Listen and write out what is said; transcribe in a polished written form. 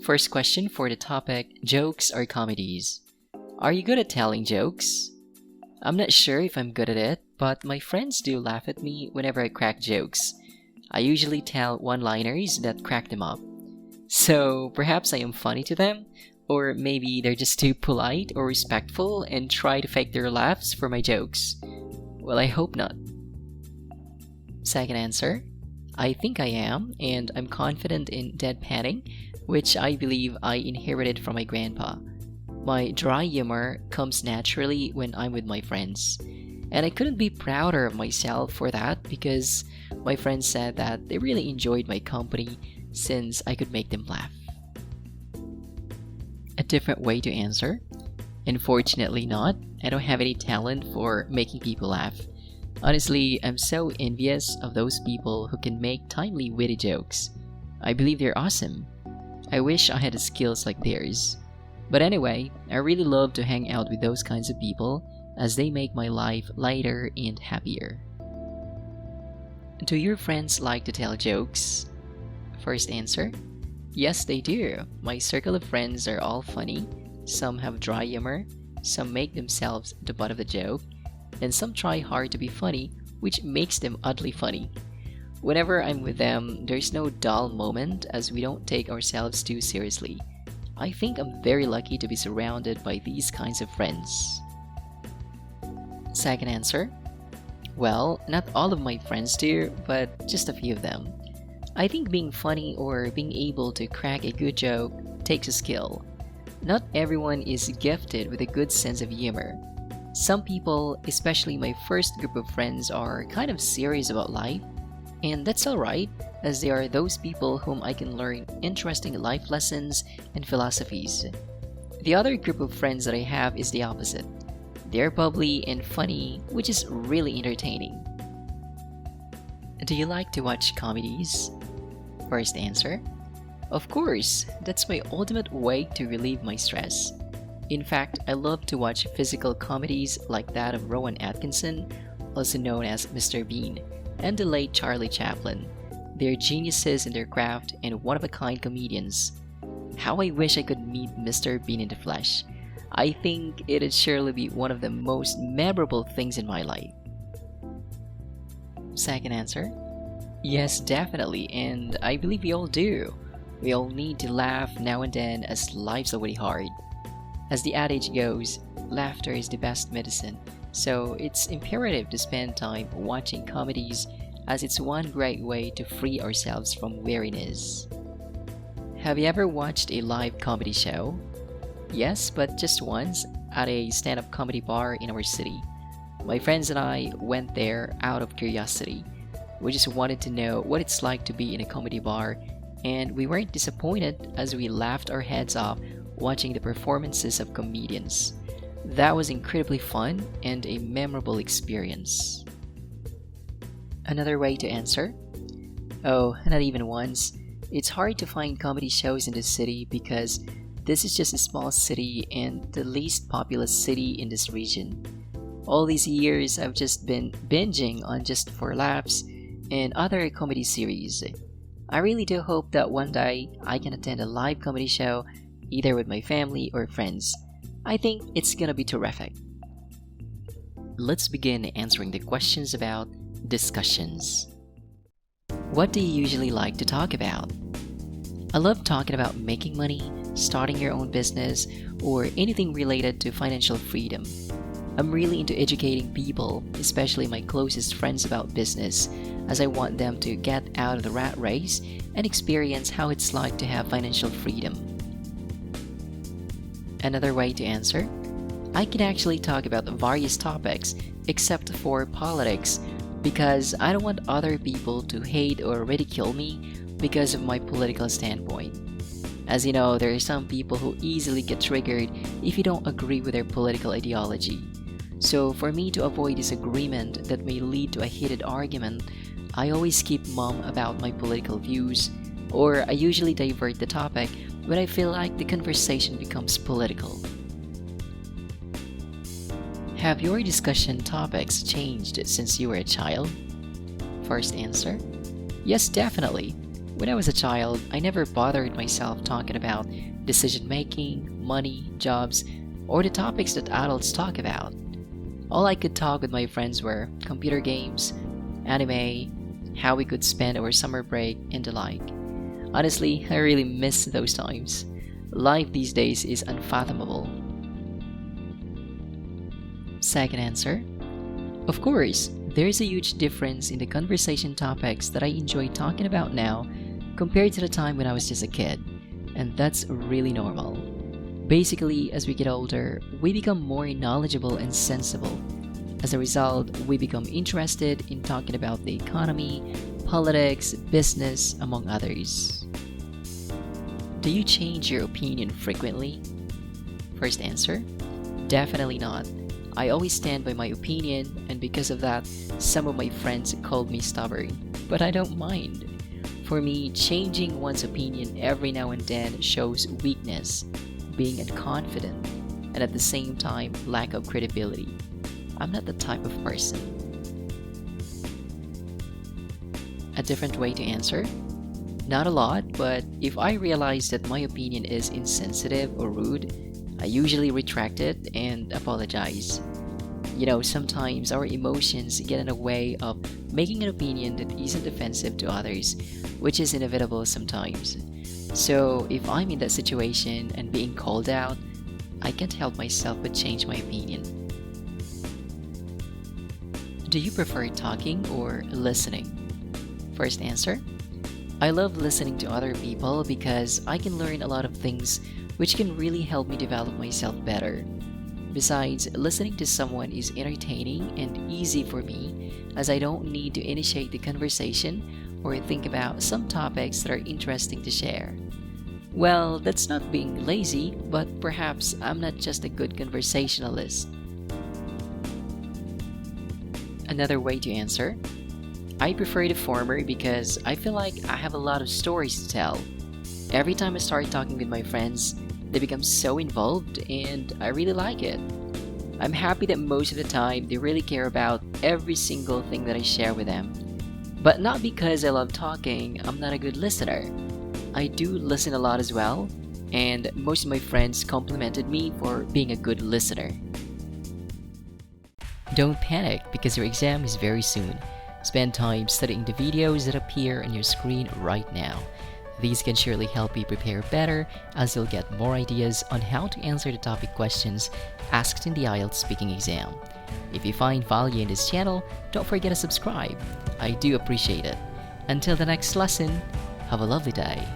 First question for the topic, jokes or comedies. Are you good at telling jokes? I'm not sure if I'm good at it, but my friends do laugh at me whenever I crack jokes. I usually tell one-liners that crack them up. So perhaps I am funny to them, or maybe they're just too polite or respectful and try to fake their laughs for my jokes. Well, I hope not. Second answer, I think I am, and I'm confident in deadpanning, which I believe I inherited from my grandpa. My dry humor comes naturally when I'm with my friends. And I couldn't be prouder of myself for that because my friends said that they really enjoyed my company since I could make them laugh. A different way to answer? Unfortunately not. I don't have any talent for making people laugh. Honestly, I'm so envious of those people who can make timely, witty jokes. I believe they're awesome. I wish I had the skills like theirs. But anyway, I really love to hang out with those kinds of people as they make my life lighter and happier. Do your friends like to tell jokes? First answer, yes they do. My circle of friends are all funny. Some have dry humor, some make themselves the butt of the joke, and some try hard to be funny, which makes them oddly funny. Whenever I'm with them, there's no dull moment as we don't take ourselves too seriously. I think I'm very lucky to be surrounded by these kinds of friends. Second answer, well, not all of my friends do, but just a few of them. I think being funny or being able to crack a good joke takes a skill. Not everyone is gifted with a good sense of humor. Some people, especially my first group of friends, are kind of serious about life, and that's alright, as they are those people whom I can learn interesting life lessons and philosophies. The other group of friends that I have is the opposite. They're bubbly and funny, which is really entertaining. Do you like to watch comedies? First answer, of course, that's my ultimate way to relieve my stress. In fact, I love to watch physical comedies like that of Rowan Atkinson, also known as Mr. Bean, and the late Charlie Chaplin. They're geniuses in their craft and one-of-a-kind comedians. How I wish I could meet Mr. Bean in the flesh. I think it'd surely be one of the most memorable things in my life. Second answer, yes, definitely, and I believe we all do. We all need to laugh now and then as life's already hard. As the adage goes, laughter is the best medicine, so it's imperative to spend time watching comedies as it's one great way to free ourselves from weariness. Have you ever watched a live comedy show? Yes, but just once, at a stand-up comedy bar in our city. My friends and I went there out of curiosity. We just wanted to know what it's like to be in a comedy bar, and we weren't disappointed as we laughed our heads off watching the performances of comedians. That was incredibly fun and a memorable experience. Another way to answer? Oh, not even once. It's hard to find comedy shows in the city because this is just a small city and the least populous city in this region. All these years I've just been binging on Just for Laughs and other comedy series. I really do hope that one day I can attend a live comedy show either with my family or friends. I think it's gonna be terrific. Let's begin answering the questions about discussions. What do you usually like to talk about? I love talking about making money, starting your own business, or anything related to financial freedom. I'm really into educating people, especially my closest friends, about business, as I want them to get out of the rat race and experience how it's like to have financial freedom. Another way to answer? I can actually talk about various topics except for politics because I don't want other people to hate or ridicule me because of my political standpoint. As you know, there are some people who easily get triggered if you don't agree with their political ideology. So for me to avoid disagreement that may lead to a heated argument, I always keep mum about my political views, or I usually divert the topic when I feel like the conversation becomes political. Have your discussion topics changed since you were a child? First answer, yes, definitely. When I was a child, I never bothered myself talking about decision making, money, jobs, or the topics that adults talk about. All I could talk with my friends were computer games, anime, how we could spend our summer break, and the like. Honestly, I really miss those times. Life these days is unfathomable. Second answer. Of course, there is a huge difference in the conversation topics that I enjoy talking about now compared to the time when I was just a kid, and that's really normal. Basically, as we get older, we become more knowledgeable and sensible. As a result, we become interested in talking about the economy, politics, business, among others. Do you change your opinion frequently? First answer, definitely not. I always stand by my opinion, and because of that, some of my friends called me stubborn, but I don't mind. For me, changing one's opinion every now and then shows weakness, being unconfident, and at the same time, lack of credibility. I'm not the type of person. A different way to answer? Not a lot, but if I realize that my opinion is insensitive or rude, I usually retract it and apologize. Sometimes our emotions get in the way of making an opinion that isn't offensive to others, which is inevitable sometimes. So if I'm in that situation and being called out, I can't help myself but change my opinion. Do you prefer talking or listening? First answer, I love listening to other people because I can learn a lot of things which can really help me develop myself better. Besides, listening to someone is entertaining and easy for me as I don't need to initiate the conversation or think about some topics that are interesting to share. Well, that's not being lazy, but perhaps I'm not just a good conversationalist. Another way to answer, I prefer the former because I feel like I have a lot of stories to tell. Every time I start talking with my friends, they become so involved and I really like it. I'm happy that most of the time they really care about every single thing that I share with them. But not because I love talking, I'm not a good listener. I do listen a lot as well, and most of my friends complimented me for being a good listener. Don't panic because your exam is very soon. Spend time studying the videos that appear on your screen right now. These can surely help you prepare better as you'll get more ideas on how to answer the topic questions asked in the IELTS speaking exam. If you find value in this channel, don't forget to subscribe. I do appreciate it. Until the next lesson, have a lovely day.